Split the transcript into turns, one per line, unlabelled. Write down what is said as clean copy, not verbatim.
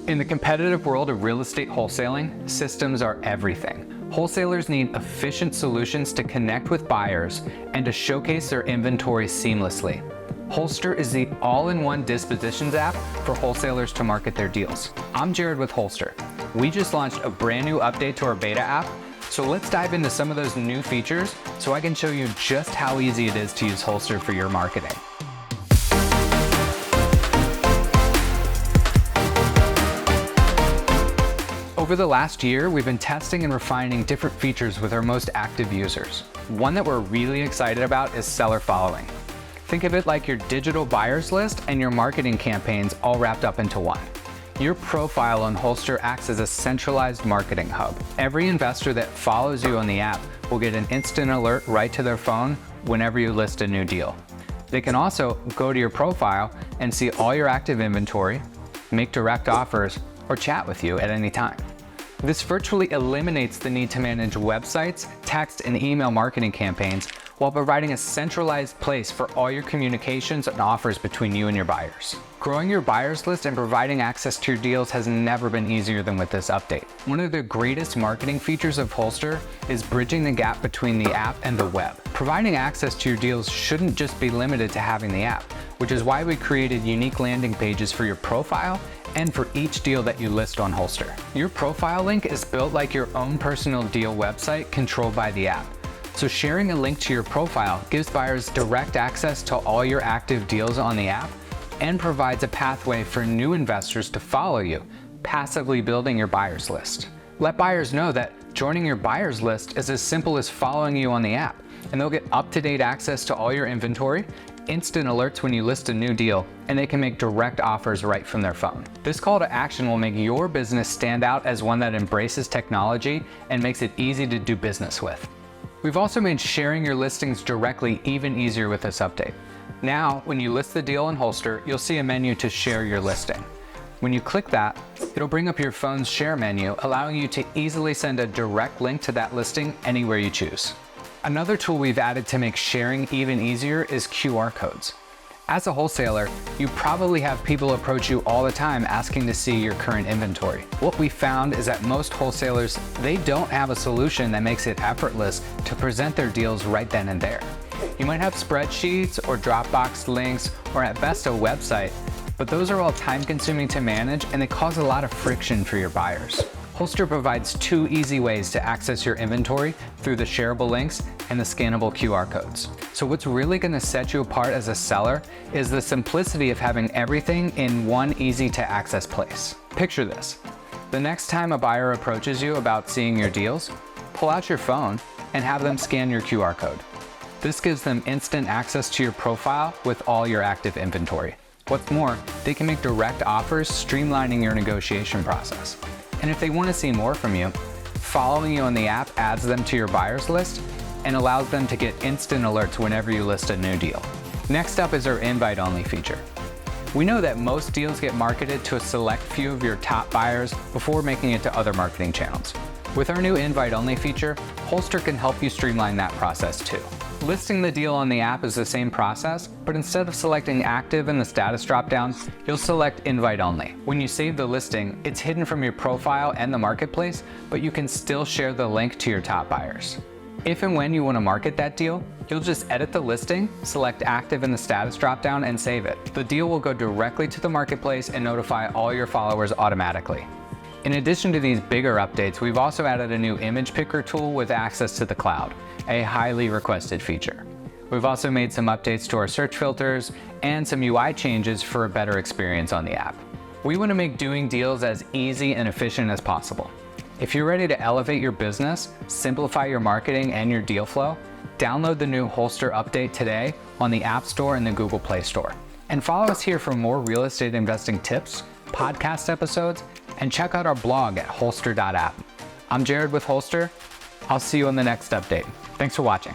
In the competitive world of real estate wholesaling, systems are everything. Wholesalers need efficient solutions to connect with buyers and to showcase their inventory seamlessly. Wholster is the all-in-one dispositions app for wholesalers to market their deals. I'm Jared with Wholster. We just launched a brand new update to our beta app, so let's dive into some of those new features so I can show you just how easy it is to use Wholster for your marketing. Over the last year, we've been testing and refining different features with our most active users. One that we're really excited about is seller following. Think of it like your digital buyers list and your marketing campaigns all wrapped up into one. Your profile on Wholster acts as a centralized marketing hub. Every investor that follows you on the app will get an instant alert right to their phone whenever you list a new deal. They can also go to your profile and see all your active inventory, make direct offers, or chat with you at any time. This virtually eliminates the need to manage websites, text, and email marketing campaigns while providing a centralized place for all your communications and offers between you and your buyers. Growing your buyers list and providing access to your deals has never been easier than with this update. One of the greatest marketing features of Wholster is bridging the gap between the app and the web. Providing access to your deals shouldn't just be limited to having the app, which is why we created unique landing pages for your profile and for each deal that you list on Wholster. Your profile link is built like your own personal deal website controlled by the app. So sharing a link to your profile gives buyers direct access to all your active deals on the app and provides a pathway for new investors to follow you, passively building your buyers list. Let buyers know that joining your buyers list is as simple as following you on the app, and they'll get up-to-date access to all your inventory, instant alerts when you list a new deal, and they can make direct offers right from their phone. This call to action will make your business stand out as one that embraces technology and makes it easy to do business with. We've also made sharing your listings directly even easier with this update. Now, when you list the deal in Wholster, you'll see a menu to share your listing. When you click that, it'll bring up your phone's share menu, allowing you to easily send a direct link to that listing anywhere you choose. Another tool we've added to make sharing even easier is QR codes. As a wholesaler, you probably have people approach you all the time asking to see your current inventory. What we found is that most wholesalers, they don't have a solution that makes it effortless to present their deals right then and there. You might have spreadsheets or Dropbox links or at best a website, but those are all time-consuming to manage and they cause a lot of friction for your buyers. Wholster provides two easy ways to access your inventory through the shareable links and the scannable QR codes. So what's really going to set you apart as a seller is the simplicity of having everything in one easy to access place. Picture this. The next time a buyer approaches you about seeing your deals, pull out your phone and have them scan your QR code. This gives them instant access to your profile with all your active inventory. What's more, they can make direct offers, streamlining your negotiation process. And if they want to see more from you, following you on the app adds them to your buyers list and allows them to get instant alerts whenever you list a new deal. Next up is our invite-only feature. We know that most deals get marketed to a select few of your top buyers before making it to other marketing channels. With our new invite-only feature, Wholster can help you streamline that process too. Listing the deal on the app is the same process, but instead of selecting active in the status dropdown, you'll select invite only. When you save the listing, it's hidden from your profile and the marketplace, but you can still share the link to your top buyers. If and when you want to market that deal, you'll just edit the listing, select active in the status dropdown, and save it. The deal will go directly to the marketplace and notify all your followers automatically. In addition to these bigger updates, we've also added a new image picker tool with access to the cloud, a highly requested feature. We've also made some updates to our search filters and some UI changes for a better experience on the app. We want to make doing deals as easy and efficient as possible. If you're ready to elevate your business, simplify your marketing and your deal flow, download the new Wholster update today on the App Store and the Google Play Store. And follow us here for more real estate investing tips, podcast episodes, and check out our blog at wholster.app. I'm Jared with Wholster. I'll see you on the next update. Thanks for watching.